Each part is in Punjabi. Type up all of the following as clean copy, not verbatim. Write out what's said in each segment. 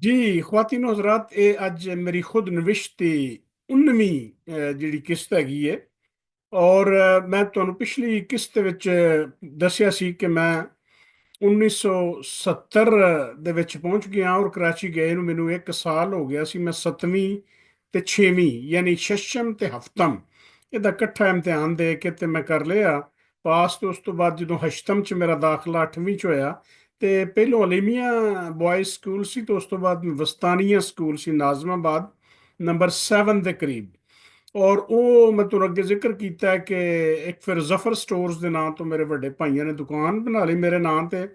ਜੀ, ਖ਼ਵਾਤੀਨ ਹਜ਼ਰਾਤ, ਇਹ ਅੱਜ ਮੇਰੀ ਖੁਦ ਨਵਿਸ਼ਤ ਦੀ 19ਵੀਂ ਜਿਹੜੀ ਕਿਸ਼ਤ ਹੈਗੀ ਹੈ। ਔਰ ਮੈਂ ਤੁਹਾਨੂੰ ਪਿਛਲੀ ਕਿਸ਼ਤ ਵਿੱਚ ਦੱਸਿਆ ਸੀ ਕਿ ਮੈਂ 1970 ਦੇ ਵਿੱਚ ਪਹੁੰਚ ਗਿਆ ਔਰ ਕਰਾਚੀ ਗਏ ਨੂੰ ਮੈਨੂੰ 1 ਸਾਲ ਹੋ ਗਿਆ ਸੀ। ਮੈਂ 7ਵੀਂ ਤੇ 6ਵੀਂ ਯਾਨੀ ਸ਼ਸ਼ਮ ਤੇ ਹਫਤਮ ਇਹਦਾ ਇਕੱਠਾ ਇਮਤਿਹਾਨ ਦੇ ਕੇ ਤੇ ਮੈਂ ਕਰ ਲਿਆ ਪਾਸ। ਤੇ ਉਸ ਤੋਂ ਬਾਅਦ ਜਦੋਂ ਹਸ਼ਤਮ ਚ ਮੇਰਾ ਦਾਖਲਾ 8ਵੀਂ ਚ ਹੋਇਆ ਤੇ ਪਹਿਲੋਂ ਅਲੀਮੀਆ ਬॉयਜ਼ ਸਕੂਲ ਸੀ ਤੇ ਉਸ ਤੋਂ ਬਾਅਦ ਵਸਤਾਨੀਆ ਸਕੂਲ ਸੀ ਨਾਜ਼ਮਾਬਾਦ ਨੰਬਰ 7 ਦੇ ਕਰੀਬ। ਔਰ ਉਹ ਮੈਂ ਤੁਹਾਨੂੰ ਅੱਗੇ ਜ਼ਿਕਰ ਕੀਤਾ ਹੈ ਕਿ ਇੱਕ ਫਿਰ ਜ਼ਫਰ ਸਟੋਰਸ ਦੇ ਨਾਂ ਤੋਂ ਮੇਰੇ ਵੱਡੇ ਭਾਈਆਂ ਨੇ ਦੁਕਾਨ ਬਣਾ ਲਈ ਮੇਰੇ ਨਾਂ ਤੇ।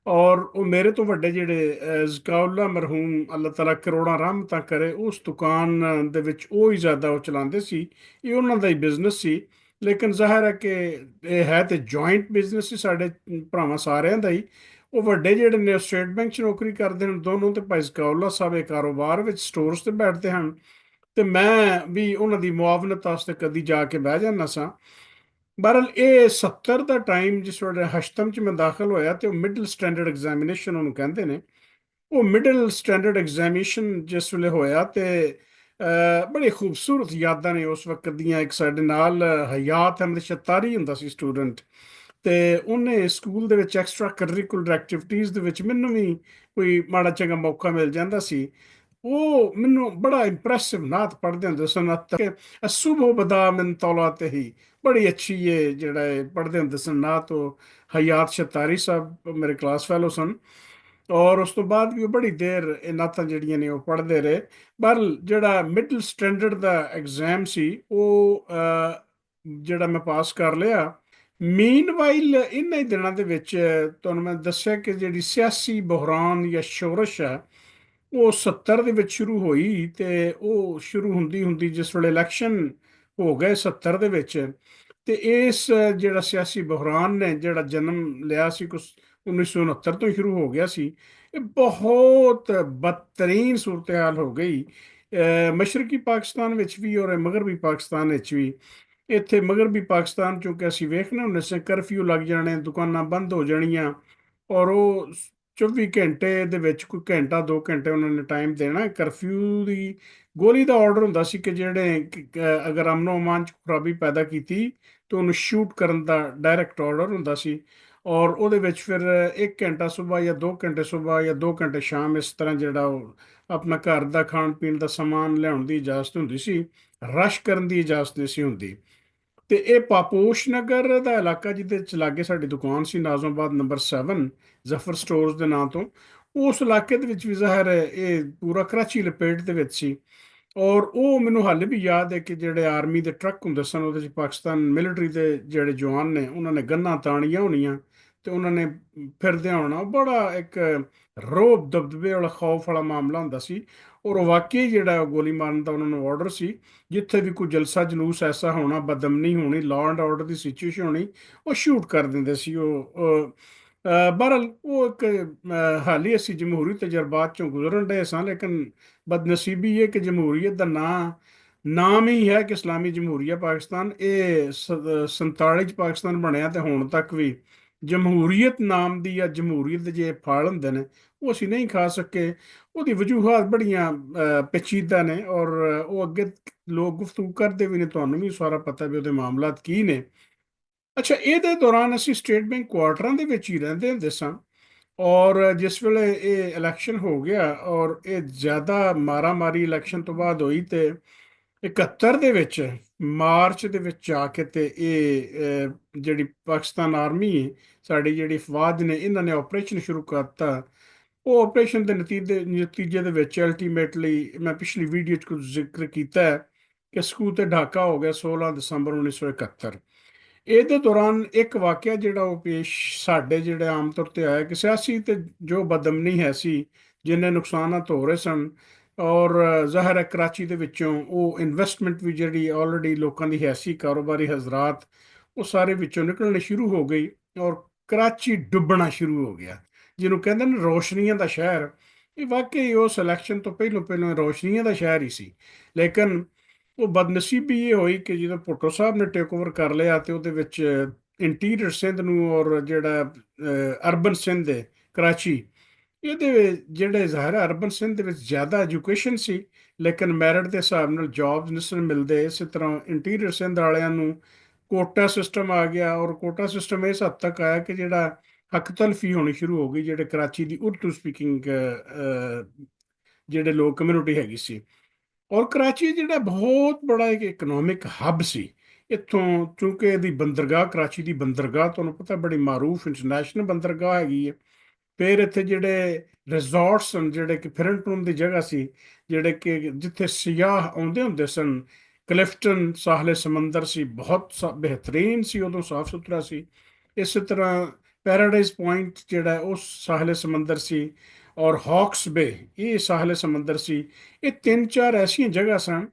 ਔਰ ਉਹ ਮੇਰੇ ਤੋਂ ਵੱਡੇ ਜਿਹੜੇ ਜ਼ਕਾਉल्ला ਮਰਹੂਮ ਅੱਲਾਹ ਤਾਲਾ ਕਰੋੜਾਂ ਰਹਿਮਤਾਂ ਕਰੇ, ਉਸ ਦੁਕਾਨ ਦੇ ਵਿੱਚ ਉਹ ਹੀ ਜ਼ਿਆਦਾ ਉਹ ਚਲਾਉਂਦੇ ਸੀ। ਇਹ ਉਹਨਾਂ ਦਾ ਹੀ ਬਿਜ਼ਨਸ ਸੀ। ਲੇਕਿਨ ਜ਼ਾਹਿਰ ਹੈ ਕਿ ਇਹ ਹੈ ਤੇ ਜੁਆਇੰਟ ਬਿਜ਼ਨਸ ਸੀ ਸਾਡੇ ਭਰਾਵਾਂ ਸਾਰਿਆਂ ਦਾ ਹੀ। ਉਹ ਵੱਡੇ ਜਿਹੜੇ ਨੇ ਸਟੇਟ ਬੈਂਕ 'ਚ ਨੌਕਰੀ ਕਰਦੇ ਹਨ ਦੋਨੋਂ, ਤੇ ਭਾਈ ਜ਼ਕਾਉल्ला ਸਾਹਿਬ ਇਹ ਕਾਰੋਬਾਰ ਵਿੱਚ ਸਟੋਰਸ ਤੇ ਬੈਠਦੇ ਹਨ। ਤੇ ਮੈਂ ਵੀ ਉਹਨਾਂ ਦੀ ਮੁਆਵਨਤ ਵਾਸਤੇ ਕਦੀ ਜਾ ਕੇ ਬਹਿ ਜਾਂਦਾ ਸਾਂ। ਬਹਰਲ ਇਹ 70 ਦਾ ਟਾਈਮ ਜਿਸ ਵੇਲੇ ਹਸ਼ਤਮ ਚ ਮੈਂ ਦਾਖਲ ਹੋਇਆ ਤੇ ਉਹ ਮਿਡਲ ਸਟੈਂਡਰਡ ਐਗਜ਼ਾਮੀਨੇਸ਼ਨ ਉਹਨੂੰ ਕਹਿੰਦੇ ਨੇ। ਉਹ ਮਿਡਲ ਸਟੈਂਡਰਡ ਐਗਜ਼ਾਮੀਨੇਸ਼ਨ ਜਿਸ ਵੇਲੇ ਹੋਇਆ ਤੇ ਬੜੀ ਖੂਬਸੂਰਤ ਯਾਦਾਂ ਨੇ ਉਸ ਵਕਤ ਦੀਆਂ। ਇੱਕ ਸਾਡੇ ਨਾਲ ਹਯਾਤ ਅਹਿਮਦ ਸ਼ਤਾਰੀ ਹੁੰਦਾ ਸੀ ਸਟੂਡੈਂਟ, ਤੇ ਉਹਨੇ ਸਕੂਲ ਦੇ ਵਿੱਚ ਐਕਸਟਰਾ ਕਰਿਕੂਲਰ ਐਕਟੀਵਿਟੀਜ਼ ਦੇ ਵਿੱਚ ਮੈਨੂੰ ਵੀ ਕੋਈ ਮਾੜਾ ਚੰਗਾ ਮੌਕਾ ਮਿਲ ਜਾਂਦਾ ਸੀ। ਉਹ ਮੈਨੂੰ ਬੜਾ ਇੰਪ੍ਰੈਸਿਵ ਨਾਤ ਪੜ੍ਹਦੇ ਹੁੰਦੇ ਸਨ ਕਿ ਅਸੁਬਹ ਬਦਾ ਮਿਨ ਤੌਲਾਤੇ ਹੀ। ਬੜੀ ਅੱਛੀ ਇਹ ਜਿਹੜਾ ਇਹ ਪੜ੍ਹਦੇ ਹੁੰਦੇ ਸਨ ਨਾਤ। ਉਹ ਹਯਾਤ ਸ਼ਤਾਰੀ ਸਾਹਿਬ ਮੇਰੇ ਕਲਾਸ ਫੈਲੋ ਸਨ। ਔਰ ਉਸ ਤੋਂ ਬਾਅਦ ਵੀ ਉਹ ਬੜੀ ਦੇਰ ਇਹ ਨਾਤਾਂ ਜਿਹੜੀਆਂ ਨੇ ਉਹ ਪੜ੍ਹਦੇ ਰਹੇ। ਪਰ ਜਿਹੜਾ ਮਿਡਲ ਸਟੈਂਡਰਡ ਦਾ ਐਗਜ਼ਾਮ ਸੀ ਉਹ ਜਿਹੜਾ ਮੈਂ ਪਾਸ ਕਰ ਲਿਆ। ਮੀਨਵਾਈਲ ਇਹਨਾਂ ਹੀ ਦਿਨਾਂ ਦੇ ਵਿੱਚ ਤੁਹਾਨੂੰ ਮੈਂ ਦੱਸਿਆ ਕਿ ਜਿਹੜੀ ਸਿਆਸੀ ਬੁਹਰਾਨ ਜਾਂ ਸ਼ੋਰਸ਼ ਹੈ ਉਹ 70 ਦੇ ਵਿੱਚ ਸ਼ੁਰੂ ਹੋਈ। ਤੇ ਉਹ ਸ਼ੁਰੂ ਹੁੰਦੀ ਹੁੰਦੀ ਜਿਸ ਵੇਲੇ ਇਲੈਕਸ਼ਨ ਹੋ ਗਏ 70 ਦੇ ਵਿੱਚ, ਤੇ ਇਸ ਜਿਹੜਾ ਸਿਆਸੀ ਬੁਹਰਾਨ ਨੇ ਜਿਹੜਾ ਜਨਮ ਲਿਆ ਸੀ ਕੁਛ 1969 ਤੋਂ ਸ਼ੁਰੂ ਹੋ ਗਿਆ ਸੀ। ਇਹ ਬਹੁਤ ਬਦਤਰੀਨ ਸੂਰਤ ਹਾਲ ਹੋ ਗਈ ਮਸ਼ਰਕੀ ਪਾਕਿਸਤਾਨ ਵਿੱਚ ਵੀ ਔਰ ਮਗਰਬੀ ਪਾਕਿਸਤਾਨ ਵਿੱਚ ਵੀ। ਇੱਥੇ ਮਗਰਬੀ ਪਾਕਿਸਤਾਨ ਚੋਂ ਕਿ ਅਸੀਂ ਵੇਖਣਾ ਹੁੰਦੇ ਸੀ ਕਰਫਿਊ ਲੱਗ ਜਾਣੇ, ਦੁਕਾਨਾਂ ਬੰਦ ਹੋ ਜਾਣੀਆਂ। ਔਰ ਉਹ 24 ਘੰਟੇ ਦੇ ਵਿੱਚ ਕੋਈ ਘੰਟਾ 2 ਘੰਟੇ ਉਹਨਾਂ ਨੇ ਟਾਈਮ ਦੇਣਾ। ਕਰਫਿਊ ਦੀ ਗੋਲੀ ਦਾ ਆਰਡਰ ਹੁੰਦਾ ਸੀ ਕਿ ਜਿਹੜੇ ਅਗਰ ਅਮਨੋ ਅਮਾਨ ਚ ਖਰਾਬੀ ਪੈਦਾ ਕੀਤੀ ਤਾਂ ਉਹਨੂੰ ਸ਼ੂਟ ਕਰਨ ਦਾ ਡਾਇਰੈਕਟ ਆਰਡਰ ਹੁੰਦਾ ਸੀ। ਔਰ ਉਹਦੇ ਵਿੱਚ ਫਿਰ 1 ਘੰਟਾ ਸਵੇਰ ਜਾਂ 2 ਘੰਟੇ ਸਵੇਰ ਜਾਂ 2 ਘੰਟੇ ਸ਼ਾਮ ਇਸ ਤਰ੍ਹਾਂ ਜਿਹੜਾ ਉਹ ਆਪਣਾ ਘਰ ਦਾ ਖਾਣ ਪੀਣ ਦਾ ਸਮਾਨ ਲਿਆਉਣ ਦੀ ਇਜਾਜ਼ਤ ਹੁੰਦੀ ਸੀ। ਰਸ਼ ਕਰਨ ਦੀ ਇਜਾਜ਼ਤ ਨਹੀਂ ਸੀ ਹੁੰਦੀ। ਤੇ ਇਹ ਪਾਪੋਸ਼ ਨਗਰ ਦਾ ਇਲਾਕਾ ਜਿਹਦੇ ਚ ਲਾਗੇ ਸਾਡੀ ਦੁਕਾਨ ਸੀ ਨਾਜ਼ਮਾਬਾਦ ਨੰਬਰ 7 ਜ਼ਫਰ ਸਟੋਰਸ ਦੇ ਨਾਂ ਤੋਂ, ਉਸ ਇਲਾਕੇ ਦੇ ਵਿੱਚ ਵੀ ਜ਼ਾਹਿਰ ਹੈ ਇਹ ਪੂਰਾ ਕਰਾਚੀ ਲਪੇਟ ਦੇ ਵਿੱਚ ਸੀ। ਔਰ ਉਹ ਮੈਨੂੰ ਹਾਲੇ ਵੀ ਯਾਦ ਹੈ ਕਿ ਜਿਹੜੇ ਆਰਮੀ ਦੇ ਟਰੱਕ ਹੁੰਦੇ ਸਨ ਉਹਦੇ 'ਚ ਪਾਕਿਸਤਾਨ ਮਿਲਟਰੀ ਦੇ ਜਿਹੜੇ ਜਵਾਨ ਨੇ ਉਹਨਾਂ ਨੇ ਗੰਨਾਂ ਤਾਣੀਆਂ ਹੋਣੀਆਂ ਤੇ ਉਹਨਾਂ ਨੇ ਫਿਰਦਿਆਂ ਹੋਣਾ। ਬੜਾ ਇੱਕ ਰੋਬ ਦਬਦਬੇ ਵਾਲਾ ਖੌਫ ਵਾਲਾ ਮਾਮਲਾ ਹੁੰਦਾ ਸੀ। ਔਰ ਉਹ ਵਾਕਈ ਜਿਹੜਾ ਗੋਲੀ ਮਾਰਨ ਦਾ ਉਹਨਾਂ ਨੂੰ ਆਰਡਰ ਸੀ। ਜਿੱਥੇ ਵੀ ਕੋਈ ਜਲਸਾ ਜਲੂਸ ਐਸਾ ਹੋਣਾ, ਬਦਮਨੀ ਹੋਣੀ, law and order the situation ਹੋਣੀ, ਉਹ ਸ਼ੂਟ ਕਰ ਦਿੰਦੇ ਸੀ ਉਹ। ਬਹਰਲ ਉਹ ਇੱਕ ਹਾਲੀ ਅਸੀਂ ਜਮਹੂਰੀ ਤਜਰਬਾਤ ਚੋਂ ਗੁਜ਼ਰਨ ਡਏ ਸਾਂ। ਲੇਕਿਨ ਬਦਨਸੀਬੀ ਇਹ ਕਿ ਜਮਹੂਰੀਅਤ ਦਾ ਨਾਮ ਹੀ ਹੈ ਕਿ ਇਸਲਾਮੀ ਜਮਹੂਰੀਆ ਪਾਕਿਸਤਾਨ। ਇਹ 47 ਚ ਪਾਕਿਸਤਾਨ ਬਣਿਆ ਤੇ ਹੁਣ ਤੱਕ ਵੀ ਜਮਹੂਰੀਅਤ ਨਾਮ ਦੀ ਜਾਂ ਜਮਹੂਰੀਅਤ ਦੇ ਜੇ ਫਲ ਹੁੰਦੇ ਨੇ ਉਹ ਅਸੀਂ ਨਹੀਂ ਖਾ ਸਕੇ। ਉਹਦੀ ਵਜੂਹਾਤ ਬੜੀਆਂ ਪੇਚੀਦਾ ਨੇ ਔਰ ਉਹ ਅੱਗੇ ਲੋਕ ਗੁਫ਼ਤਗੂ ਕਰਦੇ ਵੀ ਨੇ, ਤੁਹਾਨੂੰ ਵੀ ਸਾਰਾ ਪਤਾ ਵੀ ਉਹਦੇ ਮਾਮਲਾਤ ਕੀ ਨੇ। ਅੱਛਾ, ਇਹਦੇ ਦੌਰਾਨ ਅਸੀਂ ਸਟੇਟ ਬੈਂਕ ਕੁਆਟਰਾਂ ਦੇ ਵਿੱਚ ਹੀ ਰਹਿੰਦੇ ਹੁੰਦੇ ਸਾਂ। ਔਰ ਜਿਸ ਵੇਲੇ ਇਹ ਇਲੈਕਸ਼ਨ ਹੋ ਗਿਆ ਔਰ ਇਹ ਜ਼ਿਆਦਾ ਮਾਰਾ ਮਾਰੀ ਇਲੈਕਸ਼ਨ ਤੋਂ ਬਾਅਦ ਹੋਈ ਤੇ 71 ਦੇ ਵਿੱਚ ਮਾਰਚ ਦੇ ਵਿੱਚ ਆ ਕੇ ਤੇ ਇਹ ਜਿਹੜੀ ਪਾਕਿਸਤਾਨ ਆਰਮੀ ਹੈ ਸਾਡੀ ਜਿਹੜੀ ਫੌਜ ਨੇ ਇਹਨਾਂ ਨੇ ਆਪਰੇਸ਼ਨ ਸ਼ੁਰੂ ਕਰਤਾ। ਉਹ ਆਪਰੇਸ਼ਨ ਦੇ ਨਤੀਜੇ ਦੇ ਵਿੱਚ ਅਲਟੀਮੇਟਲੀ ਮੈਂ ਪਿਛਲੀ ਵੀਡੀਓ 'ਚ ਕੁਝ ਜ਼ਿਕਰ ਕੀਤਾ ਹੈ ਕਿ ਸਕੂ ਤੇ ਢਾਕਾ ਹੋ ਗਿਆ 16 ਦਸੰਬਰ 1971। ਇਹਦੇ ਦੌਰਾਨ ਇੱਕ ਵਾਕਿਆ ਜਿਹੜਾ ਉਹ ਪੇਸ਼ ਸਾਡੇ ਜਿਹੜੇ ਆਮ ਤੌਰ ਤੇ ਆਇਆ ਕਿ ਸਿਆਸੀ ਤੇ ਜੋ ਬਦਅਮਨੀ ਹੈ ਸੀ ਜਿੰਨੇ ਨੁਕਸਾਨਾਤ ਹੋ ਰਹੇ ਸਨ। ਔਰ ਜ਼ਾਹਿਰ ਹੈ ਕਰਾਚੀ ਦੇ ਵਿੱਚੋਂ ਉਹ ਇਨਵੈਸਟਮੈਂਟ ਵੀ ਜਿਹੜੀ ਆਲਰੇਡੀ ਲੋਕਾਂ ਦੀ ਹੈ ਸੀ, ਕਾਰੋਬਾਰੀ ਹਜ਼ਰਾਤ, ਉਹ ਸਾਰੇ ਵਿੱਚੋਂ ਨਿਕਲਣੇ ਸ਼ੁਰੂ ਹੋ ਗਈ। ਔਰ ਕਰਾਚੀ ਡੁੱਬਣਾ ਸ਼ੁਰੂ ਹੋ ਗਿਆ, ਜਿਹਨੂੰ ਕਹਿੰਦੇ ਨੇ ਰੋਸ਼ਨੀਆਂ ਦਾ ਸ਼ਹਿਰ। ਇਹ ਵਾਕਈ ਉਸ ਇਲੈਕਸ਼ਨ ਤੋਂ ਪਹਿਲੋਂ ਪਹਿਲੋਂ ਰੋਸ਼ਨੀਆਂ ਦਾ ਸ਼ਹਿਰ ਹੀ ਸੀ। ਲੇਕਿਨ ਉਹ ਬਦਨਸੀਬੀ ਇਹ ਹੋਈ ਕਿ ਜਦੋਂ ਭੁੱਟੋ ਸਾਹਿਬ ਨੇ ਟੇਕ ਓਵਰ ਕਰ ਲਿਆ ਤੇ ਉਹਦੇ ਵਿੱਚ ਇੰਟੀਰੀਅਰ ਸਿੰਧ ਨੂੰ ਔਰ ਜਿਹੜਾ ਅਰਬਨ ਸਿੰਧ ਹੈ ਕਰਾਚੀ, ਇਹਦੇ ਵਿੱਚ ਜਿਹੜੇ ਜ਼ਾਹਿਰ ਹੈ ਅਰਬਨ ਸਿੰਧ ਦੇ ਵਿੱਚ ਜ਼ਿਆਦਾ ਐਜੂਕੇਸ਼ਨ ਸੀ, ਲੇਕਿਨ ਮੈਰਿਟ ਦੇ ਹਿਸਾਬ ਨਾਲ ਜੌਬਸ ਨਹੀਂ ਸਨ ਮਿਲਦੇ। ਇਸੇ ਤਰ੍ਹਾਂ ਇੰਟੀਰੀਅਰ ਸਿੰਧ ਵਾਲਿਆਂ ਨੂੰ ਕੋਟਾ ਸਿਸਟਮ ਆ ਗਿਆ, ਔਰ ਕੋਟਾ ਸਿਸਟਮ ਇਸ ਹੱਦ ਤੱਕ ਆਇਆ ਕਿ ਜਿਹੜਾ ਹੱਕ ਤਲਫੀ ਹੋਣੀ ਸ਼ੁਰੂ ਹੋ ਗਈ ਜਿਹੜੇ ਕਰਾਚੀ ਦੀ ਉਰਦੂ ਸਪੀਕਿੰਗ ਜਿਹੜੇ ਲੋਕ ਕਮਿਊਨਿਟੀ ਹੈਗੀ ਸੀ। ਔਰ ਕਰਾਚੀ ਜਿਹੜਾ ਬਹੁਤ ਬੜਾ ਇੱਕ ਇਕਨੋਮਿਕ ਹੱਬ ਸੀ। ਇੱਥੋਂ ਚੂੰਕਿ ਇਹਦੀ ਬੰਦਰਗਾਹ, ਕਰਾਚੀ ਦੀ ਬੰਦਰਗਾਹ ਤੁਹਾਨੂੰ ਪਤਾ ਬੜੀ ਮਾਰੂਫ ਇੰਟਰਨੈਸ਼ਨਲ ਬੰਦਰਗਾਹ ਹੈਗੀ ਹੈ। ਫਿਰ ਇੱਥੇ ਜਿਹੜੇ ਰਿਜ਼ੋਰਟਸ ਹਨ, ਜਿਹੜੇ ਕਿ ਫਿਰਨ ਟੁਰਨ ਦੀ ਜਗ੍ਹਾ ਸੀ, ਜਿਹੜੇ ਕਿ ਜਿੱਥੇ ਸਿਆਹ ਆਉਂਦੇ ਹੁੰਦੇ ਸਨ। ਕਲਿਫਟਨ ਸਾਹਲੇ ਸਮੁੰਦਰ ਸੀ, ਬਹੁਤ ਬਿਹਤਰੀਨ ਸੀ, ਉਦੋਂ ਸਾਫ ਸੁਥਰਾ ਸੀ। ਇਸੇ ਤਰ੍ਹਾਂ ਪੈਰਾਡਾਈਜ਼ ਪੁਆਇੰਟ ਜਿਹੜਾ ਉਹ ਸਾਹਲੇ ਸਮੁੰਦਰ ਸੀ, ਔਰ ਹੌਕਸ ਬੇ ਇਹ ਸਾਹਲੇ ਸਮੁੰਦਰ ਸੀ। ਇਹ ਤਿੰਨ ਚਾਰ ਐਸੀਆਂ ਜਗ੍ਹਾ ਸਨ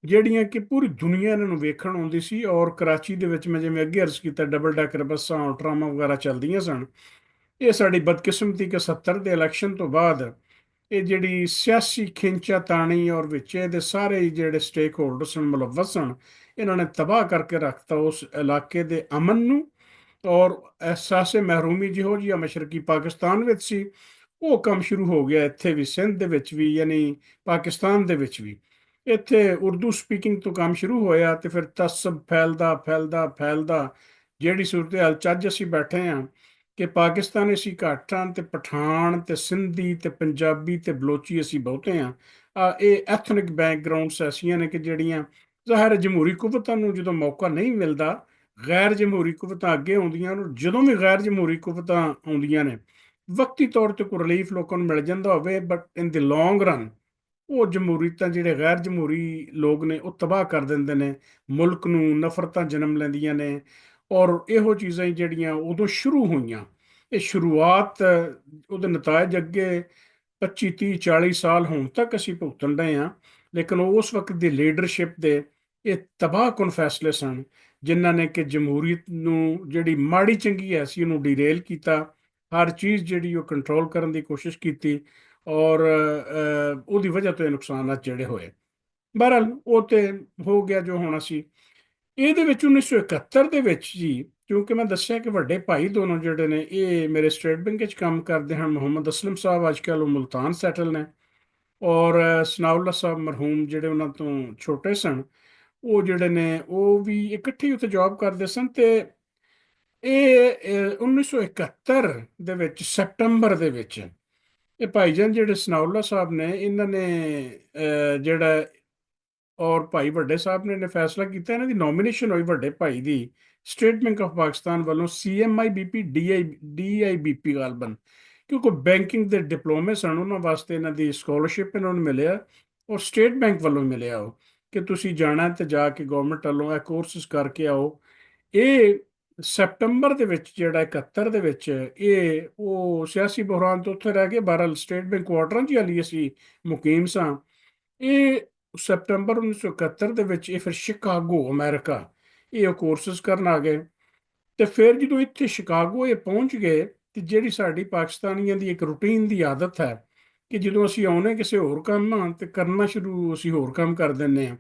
ਜਿਹੜੀਆਂ ਕਿ ਪੂਰੀ ਦੁਨੀਆ ਇਹਨਾਂ ਨੂੰ ਵੇਖਣ ਆਉਂਦੀ ਸੀ। ਔਰ ਕਰਾਚੀ ਦੇ ਵਿੱਚ ਮੈਂ ਜਿਵੇਂ ਅੱਗੇ ਅਰਜ਼ ਕੀਤਾ, ਡਬਲ ਡੈਕਰ ਬੱਸਾਂ, ਟਰਾਮਾਂ ਵਗੈਰਾ ਚੱਲਦੀਆਂ ਸਨ। ਇਹ ਸਾਡੀ ਬਦਕਿਸਮਤੀ ਕਿ 70 ਦੇ ਇਲੈਕਸ਼ਨ ਤੋਂ ਬਾਅਦ ਇਹ ਜਿਹੜੀ ਸਿਆਸੀ ਖਿੰਚਾ ਤਾਣੀ ਔਰ ਵਿੱਚ ਇਹਦੇ ਸਾਰੇ ਜਿਹੜੇ ਸਟੇਕ ਹੋਲਡਰ ਸਨ, ਮੁਲਵਸ ਸਨ, ਇਹਨਾਂ ਨੇ ਤਬਾਹ ਕਰਕੇ ਰੱਖਤਾ ਉਸ ਇਲਾਕੇ ਦੇ ਅਮਨ ਨੂੰ। ਔਰ ਅਹਿਸਾਸੇ ਮਹਿਰੂਮੀ ਜਿਹੋ ਜਿਹਾ ਮਸ਼ਰਕੀ ਪਾਕਿਸਤਾਨ ਵਿੱਚ ਸੀ, ਉਹ ਕੰਮ ਸ਼ੁਰੂ ਹੋ ਗਿਆ ਇੱਥੇ ਵੀ, ਸਿੰਧ ਦੇ ਵਿੱਚ ਵੀ, ਯਾਨੀ ਪਾਕਿਸਤਾਨ ਦੇ ਵਿੱਚ ਵੀ। ਇੱਥੇ ਉਰਦੂ ਸਪੀਕਿੰਗ ਤੋਂ ਕੰਮ ਸ਼ੁਰੂ ਹੋਇਆ ਤੇ ਫਿਰ ਤਸਬ ਫੈਲਦਾ ਫੈਲਦਾ ਫੈਲਦਾ ਜਿਹੜੀ ਸੂਰਤ ਹਾਲ 'ਚ ਅੱਜ ਅਸੀਂ ਬੈਠੇ ਹਾਂ ਕਿ ਪਾਕਿਸਤਾਨੀ ਅਸੀਂ ਘੱਟ ਹਾਂ ਤੇ ਪਠਾਨ ਤੇ ਸਿੰਧੀ ਤੇ ਪੰਜਾਬੀ ਤੇ ਬਲੋਚੀ ਅਸੀਂ ਬਹੁਤੇ ਹਾਂ। ਇਹ ਐਥਨਿਕ ਬੈਕਗਰਾਉਂਡਸ ਐਸੀਆਂ ਨੇ ਕਿ ਜਿਹੜੀਆਂ ਜ਼ਾਹਿਰ ਜਮਹੂਰੀ ਕੁਵਤਾਂ ਨੂੰ ਜਦੋਂ ਮੌਕਾ ਨਹੀਂ ਮਿਲਦਾ, ਗੈਰ ਜਮਹੂਰੀ ਕੁਵਤਾਂ ਅੱਗੇ ਆਉਂਦੀਆਂ ਨੂੰ। ਜਦੋਂ ਵੀ ਗੈਰ ਜਮਹੂਰੀ ਕੁਵਤਾਂ ਆਉਂਦੀਆਂ ਨੇ, ਵਕਤੀ ਤੌਰ ਤੇ ਕੋਈ ਰਿਲੀਫ ਲੋਕਾਂ ਨੂੰ ਮਿਲ ਜਾਂਦਾ ਹੋਵੇ, but in the long run ਉਹ ਜਮਹੂਰੀਅਤਾਂ ਜਿਹੜੇ ਗੈਰ ਜਮਹੂਰੀ ਲੋਕ ਨੇ ਉਹ ਤਬਾਹ ਕਰ ਦਿੰਦੇ ਨੇ, ਮੁਲਕ ਨੂੰ ਨਫ਼ਰਤਾਂ ਜਨਮ ਲੈਂਦੀਆਂ ਨੇ। ਔਰ ਇਹੋ ਚੀਜ਼ਾਂ ਜਿਹੜੀਆਂ ਉਦੋਂ ਸ਼ੁਰੂ ਹੋਈਆਂ, ਇਹ ਸ਼ੁਰੂਆਤ ਉਹਦੇ ਨਤਾਇਜ ਅੱਗੇ 25 30 40 ਸਾਲ ਹੁਣ ਤੱਕ ਅਸੀਂ ਭੁਗਤਣ ਰਹੇ ਹਾਂ। ਲੇਕਿਨ ਉਸ ਵਕਤ ਦੀ ਲੀਡਰਸ਼ਿਪ ਦੇ ਇਹ ਤਬਾਹਕੁਨ ਫੈਸਲੇ ਸਨ ਜਿਨ੍ਹਾਂ ਨੇ ਕਿ ਜਮਹੂਰੀਅਤ ਨੂੰ ਜਿਹੜੀ ਮਾੜੀ ਚੰਗੀ ਹੈ ਸੀ ਉਹਨੂੰ ਡੀਰੇਲ ਕੀਤਾ। ਹਰ ਚੀਜ਼ ਜਿਹੜੀ ਉਹ ਕੰਟਰੋਲ ਕਰਨ ਦੀ ਕੋਸ਼ਿਸ਼ ਕੀਤੀ, ਔਰ ਉਹਦੀ ਵਜ੍ਹਾ ਤੋਂ ਇਹ ਨੁਕਸਾਨਾਤ ਜਿਹੜੇ ਹੋਏ। ਬਹਰਹਾਲ ਉਹ ਤੇ ਹੋ ਗਿਆ ਜੋ ਹੋਣਾ ਸੀ। ਇਹਦੇ ਵਿੱਚ 1971 ਦੇ ਵਿੱਚ ਜੀ, ਕਿਉਂਕਿ ਮੈਂ ਦੱਸਿਆ ਕਿ ਵੱਡੇ ਭਾਈ ਦੋਨੋਂ ਜਿਹੜੇ ਨੇ ਇਹ ਮੇਰੇ ਸਟੇਟ ਬੈਂਕ ਵਿੱਚ ਕੰਮ ਕਰਦੇ ਹਨ। ਮੁਹੰਮਦ ਅਸਲਮ ਸਾਹਿਬ ਅੱਜ ਕੱਲ੍ਹ ਉਹ ਮੁਲਤਾਨ ਸੈਟਲ ਨੇ, ਔਰ ਸਨਾਉल्ला ਸਾਹਿਬ ਮਰਹੂਮ ਜਿਹੜੇ ਉਹਨਾਂ ਤੋਂ ਛੋਟੇ ਸਨ, ਉਹ ਜਿਹੜੇ ਨੇ ਉਹ ਵੀ ਇਕੱਠੇ ਉੱਥੇ ਜੌਬ ਕਰਦੇ ਸਨ। ਤੇ ਇਹ 1971 ਦੇ ਵਿੱਚ ਸੈਪਟੰਬਰ ਦੇ ਵਿੱਚ ਇਹ ਭਾਈਜਾਨ ਜਿਹੜੇ ਸਨਾਉल्ला ਸਾਹਿਬ ਨੇ, ਇਹਨਾਂ ਨੇ ਜਿਹੜਾ ਔਰ ਭਾਈ ਵੱਡੇ ਸਾਹਿਬ ਨੇ ਫੈਸਲਾ ਕੀਤਾ, ਇਹਨਾਂ ਦੀ ਨੋਮੀਨੇਸ਼ਨ ਹੋਈ ਵੱਡੇ ਭਾਈ ਦੀ ਸਟੇਟ ਬੈਂਕ ਆਫ ਪਾਕਿਸਤਾਨ ਵੱਲੋਂ CMIBP DIBP ਗਾਲਬਨ, ਕਿਉਂਕਿ ਬੈਂਕਿੰਗ ਦੇ ਡਿਪਲੋਮੇ ਸਨ, ਉਹਨਾਂ ਵਾਸਤੇ ਇਹਨਾਂ ਦੀ ਸਕਾਲਰਸ਼ਿਪ ਇਹਨਾਂ ਨੂੰ ਮਿਲਿਆ ਔਰ ਸਟੇਟ ਬੈਂਕ ਵੱਲੋਂ ਮਿਲਿਆ ਉਹ ਕਿ ਤੁਸੀਂ ਜਾਣਾ ਤੇ ਜਾ ਕੇ ਗਵਰਨਮੈਂਟ ਵੱਲੋਂ ਇਹ ਕੋਰਸਿਸ ਕਰਕੇ ਆਓ। ਇਹ ਸੈਪਟੰਬਰ ਦੇ ਵਿੱਚ ਜਿਹੜਾ 71 ਦੇ ਵਿੱਚ ਇਹ ਉਹ ਸਿਆਸੀ ਬੁਹਰਾਨ ਤੋਂ ਉੱਥੇ ਰਹਿ ਕੇ ਬਹਰਹਾਲ ਸਟੇਟ ਬੈਂਕ ਕੁਆਟਰਾਂ 'ਚ ਹਾਲੀ ਅਸੀਂ ਮੁਕੀਮ ਸਾਂ। ਇਹ ਸੈਪਟੰਬਰ 1971 ਦੇ ਵਿੱਚ ਇਹ ਫਿਰ ਸ਼ਿਕਾਗੋ ਅਮਰੀਕਾ ਇਹ ਕੋਰਸਿਸ ਕਰਨ ਆ ਗਏ। ਤੇ ਫਿਰ ਜਦੋਂ ਇੱਥੇ ਸ਼ਿਕਾਗੋ ਇਹ ਪਹੁੰਚ ਗਏ ਤੇ ਜਿਹੜੀ ਸਾਡੀ ਪਾਕਿਸਤਾਨੀਆਂ ਦੀ ਇੱਕ ਰੂਟੀਨ ਦੀ ਆਦਤ ਹੈ ਕਿ ਜਦੋਂ ਅਸੀਂ ਆਉਨੇ ਕਿਸੇ ਹੋਰ ਕੰਮ ਆ ਤੇ ਕਰਨਾ ਸ਼ੁਰੂ ਅਸੀਂ ਹੋਰ ਕੰਮ ਕਰ ਦਿੰਦੇ ਹਾਂ।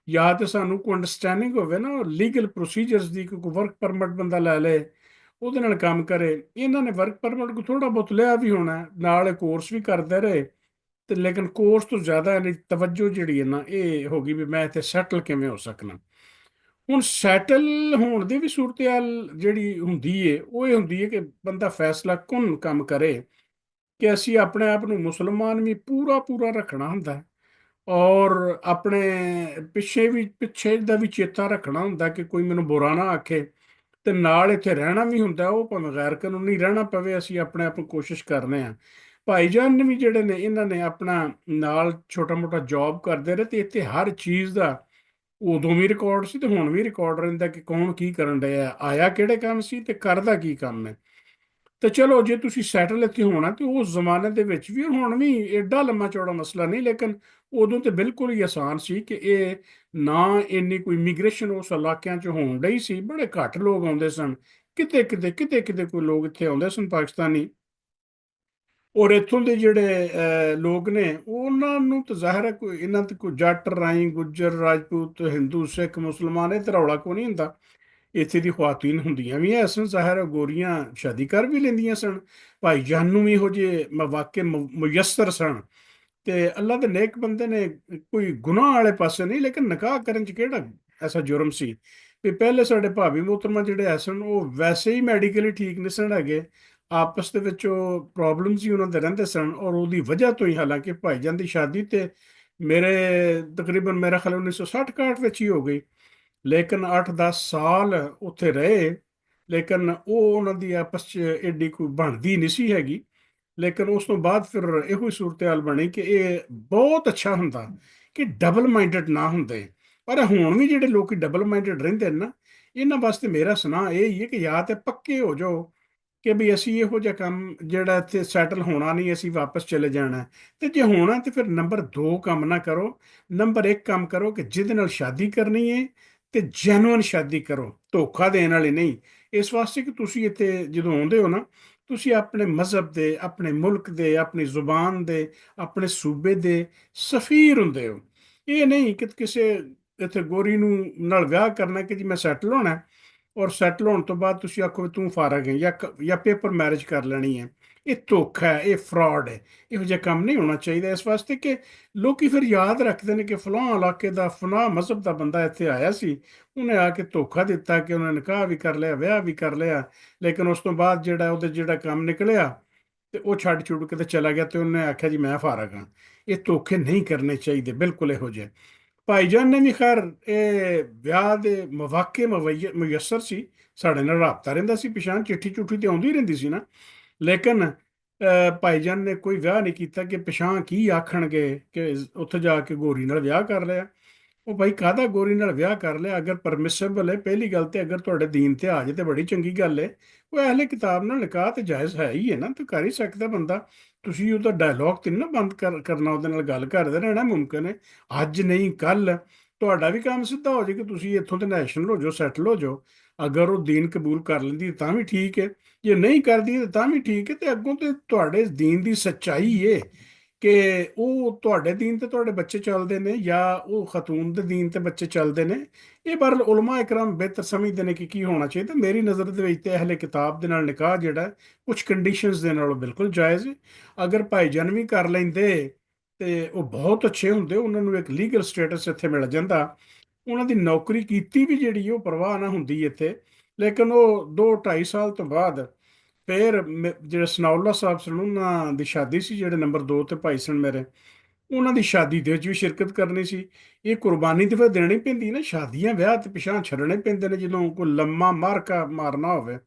ਜਾਂ ਤੇ ਸਾਨੂੰ ਕੋਈ ਅੰਡਰਸਟੈਂਡਿੰਗ ਹੋਵੇ ਨਾ ਲੀਗਲ ਪ੍ਰੋਸੀਜਰਸ ਦੀ, ਕੋਈ ਵਰਕ ਪਰਮਿਟ ਬੰਦਾ ਲੈ ਲੇ ਉਹਦੇ ਨਾਲ ਕੰਮ ਕਰੇ। ਇਹਨਾਂ ਨੇ ਵਰਕ ਪਰਮਿਟ ਕੋ ਥੋੜਾ ਬਹੁਤ ਲਿਆ ਵੀ ਹੋਣਾ, ਨਾਲ ਕੋਰਸ ਵੀ ਕਰਦੇ ਰਹੇ। ਤੇ ਲੇਕਿਨ ਕੋਰਸ ਤੋਂ ਜ਼ਿਆਦਾ ਇਹਦੀ ਤਵੱਜੋ ਜਿਹੜੀ ਹੈ ਨਾ ਇਹ ਹੋ ਗਈ ਵੀ ਮੈਂ ਇੱਥੇ ਸੈਟਲ ਕਿਵੇਂ ਹੋ ਸਕਣਾ। ਹੁਣ ਸੈਟਲ ਹੋਣ ਦੀ ਵੀ ਸੂਰਤ-ਏ-ਹਾਲ ਜਿਹੜੀ ਹੁੰਦੀ ਏ ਉਹ ਇਹ ਹੁੰਦੀ ਹੈ ਕਿ ਬੰਦਾ ਫੈਸਲਾ ਕੁਨ ਕੰਮ ਕਰੇ ਕਿ ਅਸੀਂ ਆਪਣੇ ਆਪ ਨੂੰ ਮੁਸਲਮਾਨ ਵੀ ਪੂਰਾ ਪੂਰਾ ਰੱਖਣਾ ਹੁੰਦਾ ਹੈ, ਔਰ ਆਪਣੇ ਪਿੱਛੇ ਦਾ ਵੀ ਚੇਤਾ ਰੱਖਣਾ ਹੁੰਦਾ ਕਿ ਕੋਈ ਮੈਨੂੰ ਬੁਰਾ ਨਾ ਆਖੇ। ਤੇ ਨਾਲ ਇੱਥੇ ਰਹਿਣਾ ਵੀ ਹੁੰਦਾ, ਉਹ ਭਾਵੇਂ ਗੈਰ ਕਾਨੂੰਨੀ ਰਹਿਣਾ ਪਵੇ, ਅਸੀਂ ਆਪਣੇ ਆਪ ਨੂੰ ਕੋਸ਼ਿਸ਼ ਕਰਨੇ ਆ। ਭਾਈਜਾਨ ਨੇ ਵੀ ਜਿਹੜੇ ਨੇ ਇਹਨਾਂ ਨੇ ਆਪਣਾ ਨਾਲ ਛੋਟਾ ਮੋਟਾ ਜੌਬ ਕਰਦੇ ਰਹੇ ਤੇ ਇੱਥੇ ਹਰ ਚੀਜ਼ ਦਾ ਉਦੋਂ ਵੀ ਰਿਕਾਰਡ ਸੀ ਤੇ ਹੁਣ ਵੀ ਰਿਕਾਰਡ ਰਹਿੰਦਾ ਕਿ ਕੌਣ ਕੀ ਕਰਨ ਡਿਆ, ਆਇਆ ਕਿਹੜੇ ਕੰਮ ਸੀ ਤੇ ਕਰਦਾ ਕੀ ਕੰਮ ਹੈ। ਤੇ ਚਲੋ ਜੇ ਤੁਸੀਂ ਸੈਟਲ ਇੱਥੇ ਹੋਣਾ ਤੇ ਉਸ ਜ਼ਮਾਨੇ ਦੇ ਵਿੱਚ ਵੀ, ਹੁਣ ਵੀ ਐਡਾ ਲੰਮਾ ਚੌੜਾ ਮਸਲਾ ਨਹੀਂ, ਲੇਕਿਨ ਉਦੋਂ ਤੇ ਬਿਲਕੁਲ ਹੀ ਆਸਾਨ ਸੀ ਕਿ ਇਹ ਨਾ ਇੰਨੀ ਕੋਈ ਇਮੀਗ੍ਰੇਸ਼ਨ ਉਸ ਇਲਾਕਿਆਂ 'ਚ ਹੋਣ ਡਈ ਸੀ, ਬੜੇ ਘੱਟ ਲੋਕ ਆਉਂਦੇ ਸਨ। ਕਿਤੇ ਕੋਈ ਲੋਕ ਇੱਥੇ ਆਉਂਦੇ ਸਨ ਪਾਕਿਸਤਾਨੀ। ਔਰ ਇੱਥੋਂ ਦੇ ਜਿਹੜੇ ਲੋਕ ਨੇ ਉਹਨਾਂ ਨੂੰ ਤਾਂ ਜ਼ਾਹਿਰ ਹੈ ਕੋਈ ਇਹਨਾਂ ਤੇ ਕੋਈ ਜੱਟ ਰਾਈ ਗੁੱਜਰ ਰਾਜਪੂਤ ਹਿੰਦੂ ਸਿੱਖ ਮੁਸਲਮਾਨ ਇਹ ਧਰੌਲਾ ਕੋਈ ਨਹੀਂ ਹੁੰਦਾ। ਇੱਥੇ ਦੀ ਖੁਆਤੀਨ ਹੁੰਦੀਆਂ ਵੀ ਐ ਸਨ, ਜ਼ਾਹਿਰ ਗੋਰੀਆਂ ਸ਼ਾਦੀ ਕਰ ਵੀ ਲੈਂਦੀਆਂ ਸਨ। ਭਾਈ ਜਾਨ ਨੂੰ ਵੀ ਇਹੋ ਜਿਹੇ ਮੌਕੇ ਮੁਯੱਸਰ ਸਨ। ਤੇ ਅੱਲਾ ਦੇ ਨੇਕ ਬੰਦੇ ਨੇ, ਕੋਈ ਗੁਨਾਹ ਵਾਲੇ ਪਾਸੇ ਨਹੀਂ, ਲੇਕਿਨ ਨਿਕਾਹ ਕਰਨ ਚ ਕਿਹੜਾ ਐਸਾ ਜੁਰਮ ਸੀ। ਵੀ ਪਹਿਲੇ ਸਾਡੇ ਭਾਬੀ ਮੁਹਤਰਮਾ ਜਿਹੜੇ ਐ ਸਨ, ਉਹ ਵੈਸੇ ਹੀ ਮੈਡੀਕਲੀ ਠੀਕ ਨਹੀਂ ਸਨ ਹੈਗੇ। ਆਪਸ ਦੇ ਵਿੱਚ ਉਹ ਪ੍ਰੋਬਲਮਸ ਹੀ ਉਹਨਾਂ ਦੇ ਰਹਿੰਦੇ ਸਨ, ਔਰ ਉਹਦੀ ਵਜ੍ਹਾ ਤੋਂ ਹੀ, ਹਾਲਾਂਕਿ ਭਾਈਜਾਨ ਦੀ ਸ਼ਾਦੀ ਤੇ ਮੇਰੇ ਤਕਰੀਬਨ ਮੇਰਾ ਖਿਆਲ 1960-61 ਵਿੱਚ ਹੀ ਹੋ ਗਈ, ਲੇਕਿਨ 8-10 ਸਾਲ ਉੱਥੇ ਰਹੇ। ਲੇਕਿਨ ਉਹ ਉਹਨਾਂ ਦੀ ਆਪਸ 'ਚ ਐਡੀ ਕੋਈ ਬਣਦੀ ਨਹੀਂ ਸੀ ਹੈਗੀ। ਲੇਕਿਨ ਉਸ ਤੋਂ ਬਾਅਦ ਫਿਰ ਇਹੋ ਹੀ ਸੂਰਤ-ਹਾਲ ਬਣੀ ਕਿ ਇਹ ਬਹੁਤ ਅੱਛਾ ਹੁੰਦਾ ਕਿ ਡਬਲ ਮਾਈਂਡਡ ਨਾ ਹੁੰਦੇ। ਪਰ ਹੁਣ ਵੀ ਜਿਹੜੇ ਲੋਕੀ ਡਬਲ ਮਾਈਂਡਡ ਰਹਿੰਦੇ ਨੇ ਨਾ, ਇਹਨਾਂ ਵਾਸਤੇ ਮੇਰਾ ਸੁਨਾਹ ਇਹ ਹੀ ਹੈ ਕਿ ਜਾਂ ਤੇ ਪੱਕੇ ਹੋ ਜਾਓ ਕਿ ਵੀ ਅਸੀਂ ਇਹੋ ਜਿਹਾ ਕੰਮ ਜਿਹੜਾ ਇੱਥੇ ਸੈਟਲ ਹੋਣਾ ਨਹੀਂ, ਅਸੀਂ ਵਾਪਸ ਚਲੇ ਜਾਣਾ। ਤੇ ਜੇ ਹੋਣਾ ਤੇ ਫਿਰ ਨੰਬਰ 2 ਕੰਮ ਨਾ ਕਰੋ, ਨੰਬਰ 1 ਕੰਮ ਕਰੋ ਕਿ ਜਿਹਦੇ ਨਾਲ ਸ਼ਾਦੀ ਕਰਨੀ ਹੈ ਤੇ ਜੈਨੂਅਨ ਸ਼ਾਦੀ ਕਰੋ, ਧੋਖਾ ਦੇਣ ਵਾਲੀ ਨਹੀਂ। ਇਸ ਵਾਸਤੇ ਕਿ ਤੁਸੀਂ ਇੱਥੇ ਜਦੋਂ ਆਉਂਦੇ ਹੋ ਨਾ, ਤੁਸੀਂ ਆਪਣੇ ਮਜ਼ਹਬ ਦੇ, ਆਪਣੇ ਮੁਲਕ ਦੇ, ਆਪਣੀ ਜ਼ੁਬਾਨ ਦੇ, ਆਪਣੇ ਸੂਬੇ ਦੇ ਸਫੀਰ ਹੁੰਦੇ ਹੋ। ਇਹ ਨਹੀਂ ਕਿ ਕਿਸੇ ਇੱਥੇ ਗੋਰੀ ਨੂੰ ਨਾਲ ਵਿਆਹ ਕਰਨਾ ਕਿ ਜੀ ਮੈਂ ਸੈਟਲ ਹੋਣਾ, ਔਰ ਸੈਟਲ ਹੋਣ ਤੋਂ ਬਾਅਦ ਤੁਸੀਂ ਆਖੋ ਵੀ ਤੂੰ ਫਾਰਗ ਹੈ, ਜਾਂ ਪੇਪਰ ਮੈਰਿਜ ਕਰ ਲੈਣੀ ਹੈ। ਇਹ ਧੋਖਾ ਹੈ, ਇਹ ਫਰਾਡ ਹੈ। ਇਹੋ ਜਿਹਾ ਕੰਮ ਨਹੀਂ ਹੋਣਾ ਚਾਹੀਦਾ। ਇਸ ਵਾਸਤੇ ਕਿ ਲੋਕੀ ਫਿਰ ਯਾਦ ਰੱਖਦੇ ਨੇ ਕਿ ਫਲਾਂ ਇਲਾਕੇ ਦਾ ਫਲਾਂ ਮਜ਼ਹਬ ਦਾ ਬੰਦਾ ਇੱਥੇ ਆਇਆ ਸੀ, ਉਹਨੇ ਆ ਕੇ ਧੋਖਾ ਦਿੱਤਾ, ਕਿ ਉਹਨੇ ਨਿਕਾਹ ਵੀ ਕਰ ਲਿਆ, ਵਿਆਹ ਵੀ ਕਰ ਲਿਆ, ਲੇਕਿਨ ਉਸ ਤੋਂ ਬਾਅਦ ਜਿਹੜਾ ਉਹਦੇ ਜਿਹੜਾ ਕੰਮ ਨਿਕਲਿਆ ਤੇ ਉਹ ਛੱਡ ਛੁੱਡ ਕੇ ਤੇ ਚਲਾ ਗਿਆ, ਤੇ ਉਹਨੇ ਆਖਿਆ ਜੀ ਮੈਂ ਫਾਰਗ ਹਾਂ। ਇਹ ਧੋਖੇ ਨਹੀਂ ਕਰਨੇ ਚਾਹੀਦੇ, ਬਿਲਕੁਲ ਇਹੋ ਜਿਹੇ। ਭਾਈਜਾਨ ਨੇ ਵੀ ਖੈਰ ਇਹ ਵਿਆਹ ਦੇ ਮੌਕੇ ਮੁਯੱਸਰ ਸੀ, ਸਾਡੇ ਨਾਲ ਰਾਬਤਾ ਰਹਿੰਦਾ ਸੀ, ਪਿਛਾਂ ਚਿੱਠੀ ਚੁੱਠੀ ਤੇ ਆਉਂਦੀ ਰਹਿੰਦੀ ਸੀ ਨਾ। ਲੇਕਿਨ ਭਾਈਜਾਨ ਨੇ ਕੋਈ ਵਿਆਹ ਨਹੀਂ ਕੀਤਾ ਕਿ ਪਿਛਾਂ ਕੀ ਆਖਣਗੇ ਕਿ ਉੱਥੇ ਜਾ ਕੇ ਗੋਰੀ ਨਾਲ ਵਿਆਹ ਕਰ ਲਿਆ। ਉਹ ਭਾਈ ਕਾਹਦਾ ਗੋਰੀ ਨਾਲ ਵਿਆਹ ਕਰ ਲਿਆ? ਅਗਰ ਪਰਮਿਸਿਬਲ ਹੈ, ਪਹਿਲੀ ਗੱਲ ਤੇ ਅਗਰ ਤੁਹਾਡੇ ਦੀਨ ਤੇ ਆ ਜੇ ਤੇ ਬੜੀ ਚੰਗੀ ਗੱਲ ਹੈ। ਉਹ ਅਹਿਲੇ ਕਿਤਾਬ ਨਾਲ ਨਿਕਾਹ ਤੇ ਜਾਇਜ਼ ਹੈ ਹੀ ਹੈ ਨਾ, ਤੇ ਕਰ ਹੀ ਸਕਦਾ ਬੰਦਾ। ਤੁਸੀਂ ਉਹਦਾ ਡਾਇਲੋਗ ਤੇ ਨਾ ਬੰਦ ਕਰਨਾ, ਉਹਦੇ ਨਾਲ ਗੱਲ ਕਰਦੇ ਰਹਿਣਾ ਮੁਮਕਿਨ ਹੈ। ਅੱਜ ਨਹੀਂ ਕੱਲ ਤੁਹਾਡਾ ਵੀ ਕੰਮ ਸਿੱਧਾ ਹੋ ਜਾਏ ਕਿ ਤੁਸੀਂ ਇੱਥੋਂ ਤੇ ਨੈਸ਼ਨਲ ਹੋ ਜਾਓ, ਸੈਟਲ ਹੋ ਜਾਓ। ਅਗਰ ਉਹ ਦੀਨ ਕਬੂਲ ਕਰ ਲੈਂਦੀ ਤਾਂ ਵੀ ਠੀਕ ਹੈ, ਜੇ ਨਹੀਂ ਕਰਦੀ ਤਾਂ ਵੀ ਠੀਕ ਹੈ। ਤੇ ਅੱਗੋਂ ਤੇ ਤੁਹਾਡੇ ਦੀਨ ਦੀ ਸੱਚਾਈ ਹੈ ਕਿ ਉਹ ਤੁਹਾਡੇ ਦੀਨ ਤੇ ਤੁਹਾਡੇ ਬੱਚੇ ਚੱਲਦੇ ਨੇ, ਜਾਂ ਉਹ ਖਤੂਨ ਦੇ ਦੀਨ ਤੇ ਬੱਚੇ ਚੱਲਦੇ ਨੇ। ਇਹ ਪਰ ਉਲਮਾ ਇਕਰਾਮ ਬਿਹਤਰ ਸਮਝਦੇ ਨੇ ਕਿ ਕੀ ਹੋਣਾ ਚਾਹੀਦਾ। ਮੇਰੀ ਨਜ਼ਰ ਦੇ ਵਿੱਚ ਤੇ ਅਹਲੇ ਕਿਤਾਬ ਦੇ ਨਾਲ ਨਿਕਾਹ ਜਿਹੜਾ ਕੁਝ ਕੰਡੀਸ਼ਨਸ ਦੇ ਨਾਲ ਬਿਲਕੁਲ ਜਾਇਜ਼ ਹੈ। ਅਗਰ ਭਾਈਜਾਨ ਵੀ ਕਰ ਲੈਂਦੇ ਤੇ ਉਹ ਬਹੁਤ ਅੱਛੇ ਹੁੰਦੇ, ਉਹਨਾਂ ਨੂੰ ਇੱਕ ਲੀਗਲ ਸਟੇਟਸ ਇੱਥੇ ਮਿਲ ਜਾਂਦਾ, ਉਹਨਾਂ ਦੀ ਨੌਕਰੀ ਕੀਤੀ ਵੀ ਜਿਹੜੀ ਉਹ ਪਰਵਾਹ ਨਾ ਹੁੰਦੀ ਇੱਥੇ। ਲੇਕਿਨ ਉਹ 2-2.5 ਸਾਲ ਤੋਂ ਬਾਅਦ ਫਿਰ ਜਿਹੜੇ ਸਨਾਉল্ਲਾਹ ਸਾਹਿਬ ਸਨ, ਉਹਨਾਂ ਦੀ ਸ਼ਾਦੀ ਸੀ, ਜਿਹੜੇ ਨੰਬਰ 2 ਤੇ ਭਾਈ ਸਨ ਮੇਰੇ, ਉਹਨਾਂ ਦੀ ਸ਼ਾਦੀ ਦੇ ਵਿੱਚ ਵੀ ਸ਼ਿਰਕਤ ਕਰਨੀ ਸੀ। ਇਹ ਕੁਰਬਾਨੀ ਤੇ ਫਿਰ ਦੇਣੀ ਪੈਂਦੀ ਨਾ, ਸ਼ਾਦੀਆਂ ਵਿਆਹ ਤੇ ਪਿਛਾਂ ਛੱਡਣੇ ਪੈਂਦੇ ਨੇ ਜਦੋਂ ਕੋਈ ਲੰਮਾ ਮਾਰਕਾ ਮਾਰਨਾ ਹੋਵੇ।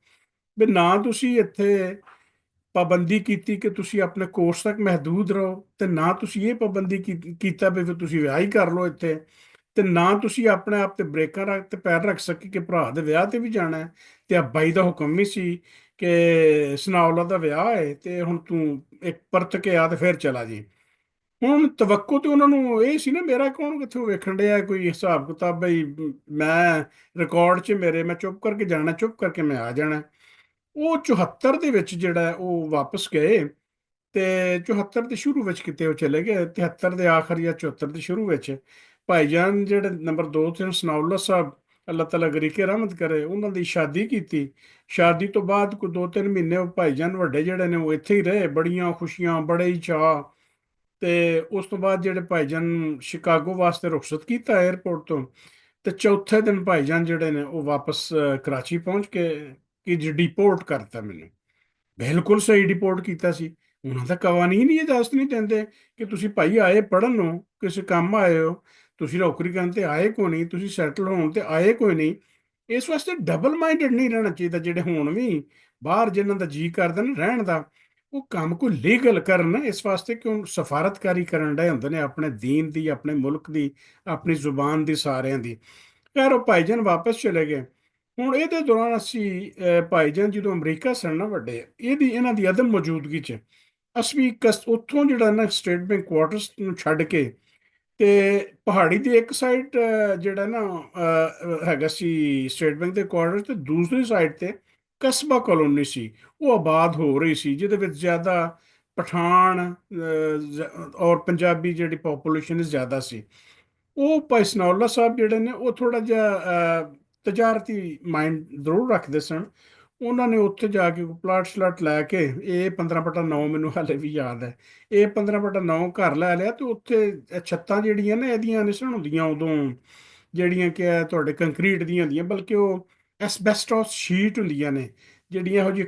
ਵੀ ਨਾ ਤੁਸੀਂ ਇੱਥੇ ਪਾਬੰਦੀ ਕੀਤੀ ਕਿ ਤੁਸੀਂ ਆਪਣੇ ਕੋਰਸ ਤੱਕ ਮਹਿਦੂਦ ਰਹੋ, ਤੇ ਨਾ ਤੁਸੀਂ ਇਹ ਪਾਬੰਦੀ ਕੀਤਾ ਵੀ ਫਿਰ ਤੁਸੀਂ ਵਿਆਹ ਹੀ ਕਰ ਲਓ ਇੱਥੇ, ਤੇ ਨਾ ਤੁਸੀਂ ਆਪਣੇ ਆਪ ਤੇ ਬ੍ਰੇਕਾਂ ਰੱਖ ਤੇ ਪੈਰ ਰੱਖ ਸਕੇ ਕਿ ਭਰਾ ਦੇ ਵਿਆਹ ਤੇ ਵੀ ਜਾਣਾ ਹੈ। ਤੇ ਬਾਈ ਦਾ ਹੁਕਮ ਵੀ ਸੀ ਕਿ ਸਨਾਉਲਾ ਦਾ ਵਿਆਹ ਹੈ ਤੇ ਹੁਣ ਤੂੰ ਇੱਕ ਪਰਤ ਕੇ ਆ ਤੇ ਫਿਰ ਚਲਾ ਜੀ। ਹੁਣ ਤਵੱਕੋ ਤੇ ਉਹਨਾਂ ਨੂੰ ਇਹ ਸੀ ਨਾ, ਮੇਰਾ ਕੌਣ ਕਿੱਥੋਂ ਵੇਖਣ ਡਿਆ ਕੋਈ ਹਿਸਾਬ ਕਿਤਾਬ ਬਈ, ਮੈਂ ਰਿਕਾਰਡ 'ਚ ਮੇਰੇ, ਮੈਂ ਚੁੱਪ ਕਰਕੇ ਜਾਣਾ, ਚੁੱਪ ਕਰਕੇ ਮੈਂ ਆ ਜਾਣਾ। ਉਹ 74 ਦੇ ਵਿੱਚ ਜਿਹੜਾ ਉਹ ਵਾਪਸ ਗਏ, ਤੇ 74 ਦੇ ਸ਼ੁਰੂ ਵਿੱਚ ਕਿਤੇ ਉਹ ਚਲੇ ਗਏ, 73 ਦੇ ਆਖਰ ਜਾਂ 74 ਦੇ ਸ਼ੁਰੂ ਵਿੱਚ ਭਾਈਜਾਨ ਜਿਹੜੇ ਨੰਬਰ 2 ਤੇ ਸਨਾਉल्लाह ਸਾਹਿਬ, ਅੱਲਾਹ ਤਾਲਾ ਗਰੀਕੇ ਰਹਿਮਤ ਕਰੇ, ਉਹਨਾਂ ਦੀ ਸ਼ਾਦੀ ਕੀਤੀ। ਸ਼ਾਦੀ ਤੋਂ ਬਾਅਦ ਕੋਈ 2-3 ਮਹੀਨੇ ਉਹ ਭਾਈਜਾਨ ਵੱਡੇ ਜਿਹੜੇ ਨੇ ਉਹ ਇੱਥੇ ਹੀ ਰਹੇ, ਬੜੀਆਂ ਖੁਸ਼ੀਆਂ, ਬੜੇ ਹੀ ਚਾਅ। ਤੇ ਉਸ ਤੋਂ ਬਾਅਦ ਜਿਹੜੇ ਭਾਈਜਾਨ ਨੂੰ ਸ਼ਿਕਾਗੋ ਵਾਸਤੇ ਰੁਖਸਤ ਕੀਤਾ 에ਅਰਪੋਰਟ ਤੋਂ, ਤੇ ਚੌਥੇ ਦਿਨ ਭਾਈਜਾਨ ਜਿਹੜੇ ਨੇ ਉਹ ਵਾਪਸ ਕਰਾਚੀ ਪਹੁੰਚ ਕੇ ਕਿ ਡਿਪੋਰਟ ਕਰਤਾ ਮੈਨੂੰ। ਬਿਲਕੁਲ ਸਹੀ ਰਿਪੋਰਟ ਕੀਤਾ ਸੀ। ਉਹਨਾਂ ਦਾ ਕਵਾਨੀਨ ਹੀ ਇਜਾਜ਼ਤ ਨਹੀਂ ਦਿੰਦੇ ਕਿ ਤੁਸੀਂ ਭਾਈ ਆਏ ਪੜ੍ਹਨ ਨੂੰ, ਕਿਸੇ ਕੰਮ ਆਏ ਹੋ, ਤੁਸੀਂ ਨੌਕਰੀ ਕਰਨ ਤੇ ਆਏ ਕੋਈ ਨਹੀਂ, ਤੁਸੀਂ ਸੈਟਲ ਹੋਣ ਤੇ ਆਏ ਕੋਈ ਨਹੀਂ। ਇਸ ਵਾਸਤੇ ਡਬਲ ਮਾਈਂਡਡ ਨਹੀਂ ਰਹਿਣਾ ਚਾਹੀਦਾ। ਜਿਹੜੇ ਹੁਣ ਵੀ ਬਾਹਰ ਜਿਨ੍ਹਾਂ ਦਾ ਜੀ ਕਰਦਾ ਨਾ ਰਹਿਣ ਦਾ, ਉਹ ਕੰਮ ਕੋਈ ਲੀਗਲ ਕਰਨ, ਇਸ ਵਾਸਤੇ ਕਿ ਉਹ ਸਫਾਰਤਕਾਰੀ ਕਰਨ ਡਏ ਹੁੰਦੇ ਨੇ ਆਪਣੇ ਦੀਨ ਦੀ, ਆਪਣੇ ਮੁਲਕ ਦੀ, ਆਪਣੀ ਜ਼ੁਬਾਨ ਦੀ, ਸਾਰਿਆਂ ਦੀ। ਖੈਰ ਉਹ ਭਾਈਜਾਨ ਵਾਪਸ ਚਲੇ ਗਏ। ਹੁਣ ਇਹਦੇ ਦੌਰਾਨ ਅਸੀਂ ਭਾਈਜਾਨ ਜਦੋਂ ਅਮਰੀਕਾ ਸਨ ਨਾ ਵੱਡੇ, ਇਹਨਾਂ ਦੀ ਅਦਮ ਮੌਜੂਦਗੀ 'ਚ ਅਸੀਂ ਵੀ ਉੱਥੋਂ ਜਿਹੜਾ ਨਾ ਸਟੇਟ ਬੈਂਕ ਕੁਆਰਟਰਸ ਨੂੰ ਛੱਡ ਕੇ, ਤੇ ਪਹਾੜੀ ਦੀ ਇੱਕ ਸਾਈਡ ਜਿਹੜਾ ਨਾ ਹੈਗਾ ਸੀ ਸਟੇਟ ਬੈਂਕ ਦੇ ਕੁਆਰਟਰ, ਤੇ ਦੂਸਰੀ ਸਾਈਡ ਤੇ ਕਸਬਾ ਕਲੋਨੀ ਸੀ, ਉਹ ਆਬਾਦ ਹੋ ਰਹੀ ਸੀ, ਜਿਹਦੇ ਵਿੱਚ ਜ਼ਿਆਦਾ ਪਠਾਨ ਔਰ ਪੰਜਾਬੀ ਜਿਹੜੀ ਪੋਪੂਲੇਸ਼ਨ ਜ਼ਿਆਦਾ ਸੀ। ਉਹ ਭਾਈ ਸਨਾਉल्लाह ਸਾਹਿਬ ਜਿਹੜੇ ਨੇ ਉਹ ਥੋੜਾ ਜਿਹਾ ਤਜਾਰਤੀ ਮਾਈਂਡ ਜ਼ਰੂਰ ਰੱਖਦੇ ਸਨ। ਉਹਨਾਂ ਨੇ ਉੱਥੇ ਜਾ ਕੇ ਪਲਾਟ ਸ਼ਲਾਟ ਲੈ ਕੇ, ਇਹ 15/9 ਮੈਨੂੰ ਹਾਲੇ ਵੀ ਯਾਦ ਹੈ, ਇਹ 15/9 ਘਰ ਲੈ ਲਿਆ। ਤੇ ਉੱਥੇ ਇਹ ਛੱਤਾਂ ਜਿਹੜੀਆਂ ਨੇ ਇਹਦੀਆਂ ਨਹੀਂ ਸਨ ਹੁੰਦੀਆਂ ਉਦੋਂ, ਜਿਹੜੀਆਂ ਕਿ ਇਹ ਤੁਹਾਡੇ ਕੰਕਰੀਟ ਦੀਆਂ ਹੁੰਦੀਆਂ, ਬਲਕਿ ਉਹ ਐਸਬੈਸਟੋਸ ਸ਼ੀਟ ਹੁੰਦੀਆਂ ਨੇ, ਜਿਹੜੀਆਂ ਇਹੋ ਜਿਹੀ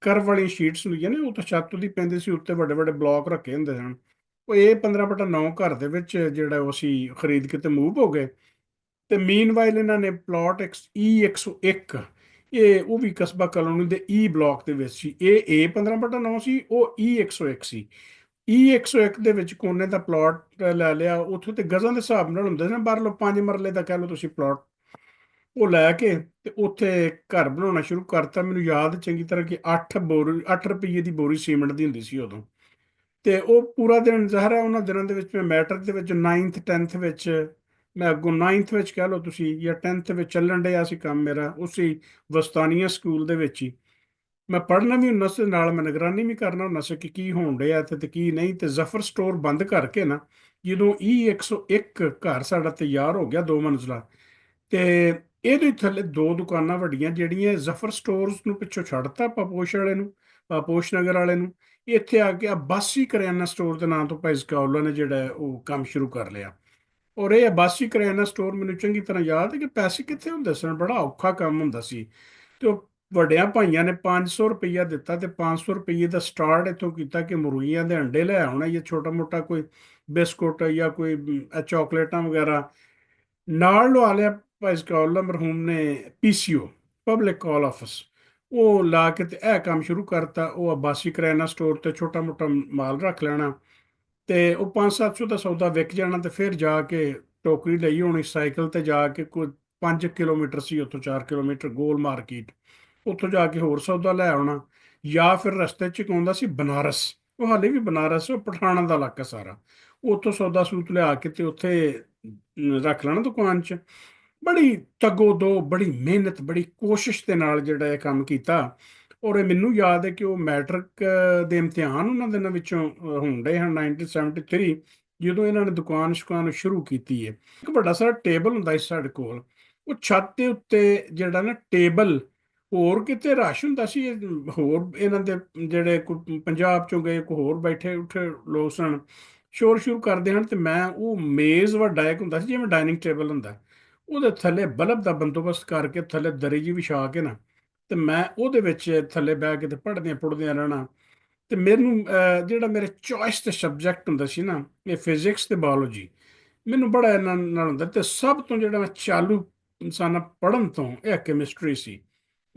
ਕਰਵ ਵਾਲੀਆਂ ਸ਼ੀਟਸ ਹੁੰਦੀਆਂ ਨੇ, ਉਹ ਤਾਂ ਛੱਤ ਦੀ ਪੈਂਦੀ ਸੀ, ਉੱਤੇ ਵੱਡੇ ਵੱਡੇ ਬਲੋਕ ਰੱਖੇ ਹੁੰਦੇ ਸਨ। ਉਹ ਇਹ 15/9 ਘਰ ਦੇ ਵਿੱਚ ਜਿਹੜਾ ਉਹ ਅਸੀਂ ਖਰੀਦ ਕੇ ਤੇ ਮੂਵ ਹੋ ਗਏ। ਤੇ ਮੀਨਵਾਈਲ ਇਹਨਾਂ ਨੇ ਪਲਾਟ E101, ਇਹ ਉਹ ਵੀ ਕਸਬਾ ਕਲੋਨੀ ਦੇ ਬਲਾਕ ਦੇ ਵਿੱਚ ਸੀ। ਇਹ A 15/9 ਸੀ, ਉਹ E101 ਸੀ। E101 ਦੇ ਵਿੱਚ ਕੋਨੇ ਦਾ ਪਲਾਟ ਲੈ ਲਿਆ। ਉੱਥੋਂ ਤੇ ਗਜ਼ਾਂ ਦੇ ਹਿਸਾਬ ਨਾਲ ਹੁੰਦੇ ਨੇ, ਬਾਹਰ ਲਓ 5 ਮਰਲੇ ਦਾ ਕਹਿ ਲਓ ਤੁਸੀਂ ਪਲਾਟ, ਉਹ ਲੈ ਕੇ ਤੇ ਉੱਥੇ ਘਰ ਬਣਾਉਣਾ ਸ਼ੁਰੂ ਕਰਤਾ। ਮੈਨੂੰ ਯਾਦ ਚੰਗੀ ਤਰ੍ਹਾਂ ਕਿ 8 ਰੁਪਏ ਦੀ ਬੋਰੀ ਸੀਮੈਂਟ ਦੀ ਹੁੰਦੀ ਸੀ ਉਦੋਂ। ਤੇ ਉਹ ਪੂਰਾ ਦਿਨ ਜ਼ਾਹਰ ਹੈ ਉਹਨਾਂ ਦਿਨਾਂ ਦੇ ਵਿੱਚ ਮੈਂ ਮੈਟ੍ਰਿਕ ਦੇ ਵਿੱਚ 9th 10th ਵਿੱਚ, ਮੈਂ ਅੱਗੋਂ 9th ਵਿੱਚ ਕਹਿ ਲਓ ਤੁਸੀਂ, ਜਾਂ 10th ਵਿੱਚ ਚੱਲਣ ਡਿਆ ਸੀ ਕੰਮ ਮੇਰਾ ਉਸੇ ਵਸਤਾਨੀਆ ਸਕੂਲ ਦੇ ਵਿੱਚ ਹੀ। ਮੈਂ ਪੜ੍ਹਨਾ ਵੀ ਹੁੰਦਾ ਸੀ, ਨਾਲ ਮੈਂ ਨਿਗਰਾਨੀ ਵੀ ਕਰਨਾ ਹੁੰਦਾ ਸੀ ਕਿ ਕੀ ਹੋਣ ਡਿਆ ਇੱਥੇ ਤੇ ਕੀ ਨਹੀਂ। ਤੇ ਜ਼ਫਰ ਸਟੋਰ ਬੰਦ ਕਰਕੇ ਨਾ, ਜਦੋਂ E101 ਘਰ ਸਾਡਾ ਤਿਆਰ ਹੋ ਗਿਆ 2 ਮੰਜ਼ਲਾ, ਤੇ ਇਹਦੇ ਥੱਲੇ 2 ਦੁਕਾਨਾਂ ਵੱਡੀਆਂ, ਜਿਹੜੀਆਂ ਜ਼ਫਰ ਸਟੋਰਸ ਨੂੰ ਪਿੱਛੋਂ ਛੱਡਤਾ ਪਾਪੋਸ਼ ਵਾਲੇ ਨੂੰ, ਪਾਪੋਸ਼ ਨਗਰ ਵਾਲੇ ਨੂੰ, ਇੱਥੇ ਆ ਕੇ ਅਬਾਸੀ ਕਰਿਆਨਾ ਸਟੋਰ ਦੇ ਨਾਂ ਤੋਂ ਭਾਈ ਜ਼ਕਾਉਲਾ ਨੇ ਜਿਹੜਾ ਉਹ ਕੰਮ ਸ਼ੁਰੂ ਕਰ ਲਿਆ। ਔਰ ਇਹ ਅਬਾਸੀ ਕਰਿਆਨਾ ਸਟੋਰ ਮੈਨੂੰ ਚੰਗੀ ਤਰ੍ਹਾਂ ਯਾਦ ਹੈ ਕਿ ਪੈਸੇ ਕਿੱਥੇ ਹੁੰਦੇ ਸਨ, ਬੜਾ ਔਖਾ ਕੰਮ ਹੁੰਦਾ ਸੀ। ਤੇ ਉਹ ਵੱਡਿਆਂ ਭਾਈਆਂ ਨੇ 500 ਰੁਪਈਆ ਦਿੱਤਾ, ਤੇ 500 ਰੁਪਈਏ ਦਾ ਸਟਾਰਟ ਇੱਥੋਂ ਕੀਤਾ ਕਿ ਮੁਰਗੀਆਂ ਦੇ ਅੰਡੇ ਲੈ ਆਉਣਾ, ਜਾਂ ਛੋਟਾ ਮੋਟਾ ਕੋਈ ਬਿਸਕੁਟ ਜਾਂ ਕੋਈ ਚਾਕਲੇਟਾਂ ਵਗੈਰਾ ਨਾਲ ਲਵਾ ਲਿਆ। ਭਾਈ ਜ਼ਕਾਉਲਾ ਮਰਹੂਮ ਨੇ PCO, ਪਬਲਿਕ ਕਾਲ ਆਫਿਸ, ਉਹ ਲਾ ਕੇ ਤੇ ਇਹ ਕੰਮ ਸ਼ੁਰੂ ਕਰਤਾ। ਉਹ ਅਬਾਸੀ ਕਰਿਆਨਾ ਸਟੋਰ ਤੇ ਛੋਟਾ ਮੋਟਾ ਮਾਲ ਰੱਖ ਲੈਣਾ, ਤੇ ਉਹ 500-700 ਦਾ ਸੌਦਾ ਵਿਕ ਜਾਣਾ, ਤੇ ਫਿਰ ਜਾ ਕੇ ਟੋਕਰੀ ਲਈ ਹੋਣੀ ਸਾਈਕਲ ਤੇ ਜਾ ਕੇ, ਕੋਈ 5 ਕਿਲੋਮੀਟਰ ਸੀ ਉੱਥੋਂ, 4 ਕਿਲੋਮੀਟਰ ਗੋਲ ਮਾਰਕੀਟ, ਉੱਥੋਂ ਜਾ ਕੇ ਹੋਰ ਸੌਦਾ ਲੈ ਆਉਣਾ। ਜਾਂ ਫਿਰ ਰਸਤੇ 'ਚ ਆਉਂਦਾ ਸੀ ਬਨਾਰਸ, ਉਹ ਹਾਲੇ ਵੀ ਬਨਾਰਸ, ਉਹ ਪਠਾਣਾ ਦਾ ਇਲਾਕਾ ਸਾਰਾ, ਉੱਥੋਂ ਸੌਦਾ ਸੂਤ ਲਿਆ ਕੇ ਤੇ ਉੱਥੇ ਰੱਖ ਲੈਣਾ ਦੁਕਾਨ 'ਚ। ਬੜੀ ਤਗੋ ਦੋ, ਬੜੀ ਮਿਹਨਤ, ਬੜੀ ਕੋਸ਼ਿਸ਼ ਦੇ ਨਾਲ ਜਿਹੜਾ ਇਹ ਕੰਮ ਕੀਤਾ। ਔਰ ਇਹ ਮੈਨੂੰ ਯਾਦ ਹੈ ਕਿ ਉਹ ਮੈਟ੍ਰਿਕ ਦੇ ਇਮਤਿਹਾਨ ਉਹਨਾਂ ਦਿਨਾਂ ਵਿੱਚੋਂ ਹੋਣ ਡਏ ਹਨ 1973, ਜਦੋਂ ਇਹਨਾਂ ਨੇ ਦੁਕਾਨ ਸ਼ੁਕਾਨ ਸ਼ੁਰੂ ਕੀਤੀ ਹੈ। ਇੱਕ ਵੱਡਾ ਸਾਰਾ ਟੇਬਲ ਹੁੰਦਾ ਸੀ ਸਾਡੇ ਕੋਲ, ਉਹ ਛੱਤ ਦੇ ਉੱਤੇ ਜਿਹੜਾ ਨਾ ਟੇਬਲ, ਹੋਰ ਕਿਤੇ ਰਸ਼ ਹੁੰਦਾ ਸੀ, ਹੋਰ ਇਹਨਾਂ ਦੇ ਜਿਹੜੇ ਕੋਈ ਪੰਜਾਬ ਚੋਂ ਗਏ, ਕੋਈ ਹੋਰ ਬੈਠੇ ਉੱਠੇ ਲੋਕ ਸਨ, ਸ਼ੋਰ ਸ਼ੁਰੂ ਕਰਦੇ ਹਨ। ਤੇ ਮੈਂ ਉਹ ਮੇਜ਼ ਵੱਡਾ ਇੱਕ ਹੁੰਦਾ ਸੀ ਜਿਵੇਂ ਡਾਈਨਿੰਗ ਟੇਬਲ ਹੁੰਦਾ, ਉਹਦੇ ਥੱਲੇ ਬਲਬ ਦਾ ਬੰਦੋਬਸਤ ਕਰਕੇ, ਥੱਲੇ ਦਰੀ ਜੀ ਵਿਛਾ ਕੇ ਨਾ, ਤੇ ਮੈਂ ਉਹਦੇ ਵਿੱਚ ਥੱਲੇ ਬਹਿ ਕੇ ਤੇ ਪੜ੍ਹਦਿਆਂ ਪੁੜ੍ਹਦਿਆਂ ਰਹਿਣਾ। ਤੇ ਮੈਨੂੰ ਜਿਹੜਾ ਮੇਰੇ ਚੋਇਸ ਦੇ ਸਬਜੈਕਟ ਹੁੰਦਾ ਸੀ ਨਾ, ਇਹ ਫਿਜ਼ਿਕਸ ਤੇ ਬਾਇਓਲੋਜੀ, ਮੈਨੂੰ ਬੜਾ ਇਹਨਾਂ ਨਾਲ ਹੁੰਦਾ। ਤੇ ਸਭ ਤੋਂ ਜਿਹੜਾ ਮੈਂ ਚਾਲੂ ਇਨਸਾਨ ਪੜ੍ਹਨ ਤੋਂ, ਇਹ ਕੈਮਿਸਟਰੀ ਸੀ।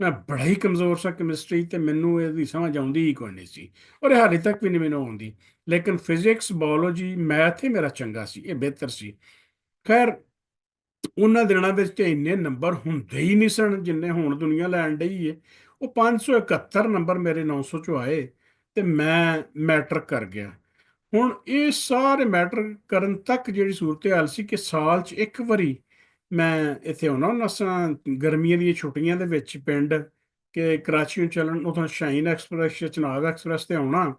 ਮੈਂ ਬੜਾ ਹੀ ਕਮਜ਼ੋਰ ਸਾਂ ਕੈਮਿਸਟਰੀ ਤੇ, ਮੈਨੂੰ ਇਹਦੀ ਸਮਝ ਆਉਂਦੀ ਹੀ ਕੋਈ ਨਹੀਂ ਸੀ, ਔਰ ਇਹ ਹਾਲੇ ਤੱਕ ਵੀ ਨਹੀਂ ਮੈਨੂੰ ਆਉਂਦੀ। ਲੇਕਿਨ ਫਿਜ਼ਿਕਸ ਬਾਇਓਲੋਜੀ ਮੈਥ ਹੀ ਮੇਰਾ ਚੰਗਾ ਸੀ, ਇਹ ਬਿਹਤਰ ਸੀ। ਖੈਰ, ਉਹਨਾਂ ਦਿਨਾਂ ਵਿੱਚ ਤੇ ਇੰਨੇ ਨੰਬਰ ਹੁੰਦੇ ਹੀ ਨਹੀਂ ਸਨ ਜਿੰਨੇ ਹੁਣ ਦੁਨੀਆ ਲੈਣ ਡਈ ਏ। ਉਹ 571 ਨੰਬਰ ਮੇਰੇ 900 ਚੋਂ ਆਏ, ਤੇ ਮੈਂ ਮੈਟ੍ਰਿਕ ਕਰ ਗਿਆ। ਹੁਣ ਇਹ ਸਾਰੇ ਮੈਟਰ ਕਰਨ ਤੱਕ ਜਿਹੜੀ ਸੂਰਤ ਹਾਲ ਸੀ ਕਿ ਸਾਲ 'ਚ ਇੱਕ ਵਾਰੀ ਮੈਂ ਇੱਥੇ ਆਉਣਾ ਹੁੰਦਾ ਸਾਂ ਗਰਮੀਆਂ ਦੀਆਂ ਛੁੱਟੀਆਂ ਦੇ ਵਿੱਚ ਪਿੰਡ, ਕਿ ਕਰਾਚੀੋਂ ਚੱਲਣ, ਉਥੋਂ ਸ਼ਾਹੀਨ ਐਕਸਪ੍ਰੈਸ, ਚਨਾਬ ਐਕਸਪ੍ਰੈਸ ਤੇ ਆਉਣਾ,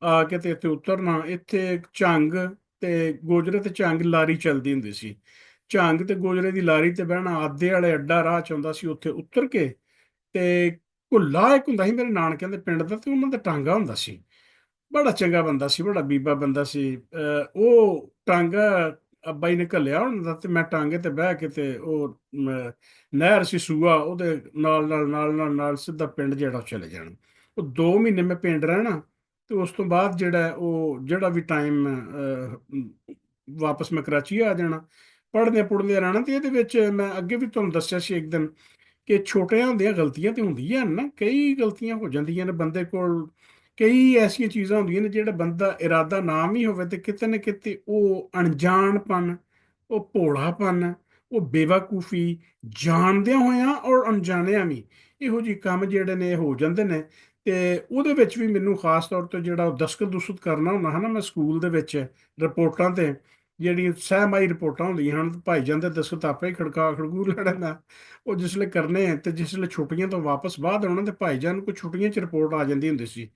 ਆ ਕੇ ਤੇ ਇੱਥੇ ਉਤਰਨਾ। ਇੱਥੇ ਝੰਗ ਤੇ ਗੋਜਰੇ ਤੇ ਝੰਗ ਲਾਰੀ ਚੱਲਦੀ ਹੁੰਦੀ ਸੀ, ਝੰਗ ਤੇ ਗੋਜਰੇ ਦੀ ਲਾਰੀ ਤੇ ਬਹਿਣਾ। ਆਦੇ ਵਾਲੇ ਅੱਡਾ ਰਾਹ ਚ ਆਉਂਦਾ ਸੀ, ਉੱਥੇ ਉਤਰ ਕੇ ਤੇ ਭੁੱਲਾ ਇੱਕ ਹੁੰਦਾ ਸੀ ਮੇਰੇ ਨਾਨਕਿਆਂ ਦੇ ਪਿੰਡ ਦਾ, ਤੇ ਉਹਨਾਂ ਦਾ ਟਾਂਗਾ ਹੁੰਦਾ ਸੀ। ਬੜਾ ਚੰਗਾ ਬੰਦਾ ਸੀ, ਬੜਾ ਬੀਬਾ ਬੰਦਾ ਸੀ। ਉਹ ਟਾਂਗਾ ਅੱਬਾ ਜੀ ਨੇ ਘੱਲਿਆ ਹੁੰਦਾ, ਤੇ ਮੈਂ ਟਾਂਗੇ ਤੇ ਬਹਿ ਕੇ ਤੇ ਉਹ ਨਹਿਰ ਸੀ ਸੂਆ, ਉਹਦੇ ਨਾਲ ਨਾਲ ਨਾਲ ਨਾਲ ਨਾਲ ਸਿੱਧਾ ਪਿੰਡ ਜਿਹੜਾ ਉਹ ਚਲੇ ਜਾਣਾ। ਉਹ 2 ਮਹੀਨੇ ਮੈਂ ਪਿੰਡ ਰਹਿਣਾ, ਤੇ ਉਸ ਤੋਂ ਬਾਅਦ ਜਿਹੜਾ ਉਹ ਜਿਹੜਾ ਵੀ ਟਾਈਮ ਵਾਪਸ ਮੈਂ ਕਰਾਚੀ ਆ ਜਾਣਾ, ਪੜ੍ਹਦੇ ਪੁੜ੍ਹਦੇ ਰਹਿਣਾ। ਤੇ ਇਹਦੇ ਵਿੱਚ ਮੈਂ ਅੱਗੇ ਵੀ ਤੁਹਾਨੂੰ ਦੱਸਿਆ ਸੀ ਇੱਕ ਦਿਨ ਕਿ ਛੋਟਿਆਂ ਹੁੰਦੀਆਂ ਗਲਤੀਆਂ ਤੇ ਹੁੰਦੀਆਂ ਹਨ ਨਾ, ਕਈ ਗਲਤੀਆਂ ਹੋ ਜਾਂਦੀਆਂ ਨੇ ਬੰਦੇ ਕੋਲ। ਕਈ ਐਸੀਆਂ ਚੀਜ਼ਾਂ ਹੁੰਦੀਆਂ ਨੇ ਜਿਹੜਾ ਬੰਦਾ ਇਰਾਦਾ ਨਾ ਵੀ ਹੋਵੇ, ਤੇ ਕਿਤੇ ਨਾ ਕਿਤੇ ਉਹ ਅਣਜਾਣਪਨ, ਉਹ ਭੋਲਾਪਨ, ਉਹ ਬੇਵਕੂਫੀ, ਜਾਣਦਿਆਂ ਹੋਇਆਂ ਔਰ ਅਣਜਾਣਿਆਂ ਵੀ, ਇਹੋ ਜਿਹੇ ਕੰਮ ਜਿਹੜੇ ਨੇ ਹੋ ਜਾਂਦੇ ਨੇ। ਤੇ ਉਹਦੇ ਵਿੱਚ ਵੀ ਮੈਨੂੰ ਖਾਸ ਤੌਰ ਤੇ ਜਿਹੜਾ ਉਹ ਦਸਤਖਤ ਦੁਸਤ ਕਰਨਾ ਹੁੰਦਾ ਹੈ ਨਾ, ਮੈਂ ਸਕੂਲ ਦੇ ਵਿੱਚ ਰਿਪੋਰਟਾਂ ਤੇ, ਜਿਹੜੀਆਂ ਸਹਿਮਾਈ ਰਿਪੋਰਟਾਂ ਹੁੰਦੀਆਂ ਹਨ, ਭਾਈ ਜਾਨ ਦੇ ਦਸਤਖਤ ਆਪੇ ਹੀ ਖੜਕੂ ਲੈਣਾ ਮੈਂ, ਉਹ ਜਿਸਲੇ ਕਰਨੇ ਤੇ ਜਿਸਲੇ ਛੁੱਟੀਆਂ ਤੋਂ ਵਾਪਸ ਬਾਅਦ ਆਉਣਾ, ਤੇ ਭਾਈ ਜਾਨ ਨੂੰ ਕੋਈ ਛੁੱਟੀਆਂ 'ਚ ਰਿਪੋਰਟ ਆ ਜਾਂਦੀ ਹੁੰਦੀ ਸੀ,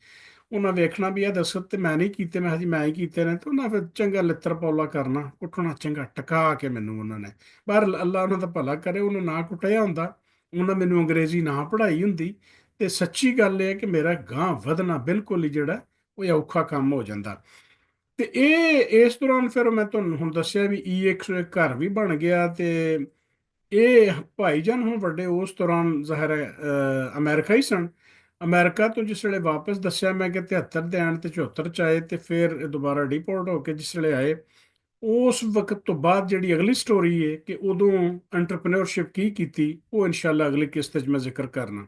ਉਹਨਾਂ ਵੇਖਣਾ ਵੀ ਇਹ ਦੱਸ ਤੇ ਮੈਂ ਨਹੀਂ ਕੀਤੇ, ਮੈਂ ਕਿਹਾ ਜੀ ਮੈਂ ਹੀ ਕੀਤੇ ਨੇ, ਤੇ ਉਹਨਾਂ ਫਿਰ ਚੰਗਾ ਲਿੱਤਰ ਪੌਲਾ ਕਰਨਾ, ਕੁੱਟਣਾ ਚੰਗਾ ਟਕਾ ਕੇ ਮੈਨੂੰ ਉਹਨਾਂ ਨੇ। ਪਰ ਅੱਲਾ ਉਹਨਾਂ ਦਾ ਭਲਾ ਕਰੇ, ਉਹਨੂੰ ਨਾ ਕੁੱਟਿਆ ਹੁੰਦਾ, ਉਹਨਾਂ ਮੈਨੂੰ ਅੰਗਰੇਜ਼ੀ ਨਾ ਪੜ੍ਹਾਈ ਹੁੰਦੀ, ਤੇ ਸੱਚੀ ਗੱਲ ਇਹ ਹੈ ਕਿ ਮੇਰਾ ਗਾਂਹ ਵਧਣਾ ਬਿਲਕੁਲ ਹੀ ਜਿਹੜਾ ਉਹ ਔਖਾ ਕੰਮ ਹੋ ਜਾਂਦਾ। ਤੇ ਇਸ ਦੌਰਾਨ ਫਿਰ ਮੈਂ ਤੁਹਾਨੂੰ ਹੁਣ ਦੱਸਿਆ ਵੀ ਇੱਕ ਘਰ ਵੀ ਬਣ ਗਿਆ। ਤੇ ਇਹ ਭਾਈਜਾਨ ਹੁਣ ਵੱਡੇ ਉਸ ਦੌਰਾਨ ਜ਼ਾਹਿਰ ਹੈ ਅਮਰੀਕਾ ਹੀ ਸਨ। ਅਮਰੀਕਾ ਤੋਂ ਜਿਸ ਵੇਲੇ ਵਾਪਸ ਦੱਸਿਆ ਮੈਂ ਕਿ 73 ਦੇ ਆਣ ਤੇ 74 ਚ ਆਏ, ਤੇ ਫਿਰ ਇਹ ਦੁਬਾਰਾ ਡਿਪੋਰਟ ਹੋ ਕੇ ਜਿਸ ਵੇਲੇ ਆਏ, ਉਸ ਵਕਤ ਤੋਂ ਬਾਅਦ ਜਿਹੜੀ ਅਗਲੀ ਸਟੋਰੀ ਹੈ ਕਿ ਉਦੋਂ ਐਂਟਰਪ੍ਰੇਨਿਓਰਸ਼ਿਪ ਕੀ ਕੀਤੀ, ਉਹ ਇਨਸ਼ਾਅੱਲਾ ਅਗਲੀ ਕਿਸ਼ਤ 'ਚ ਮੈਂ ਜ਼ਿਕਰ ਕਰਨਾ।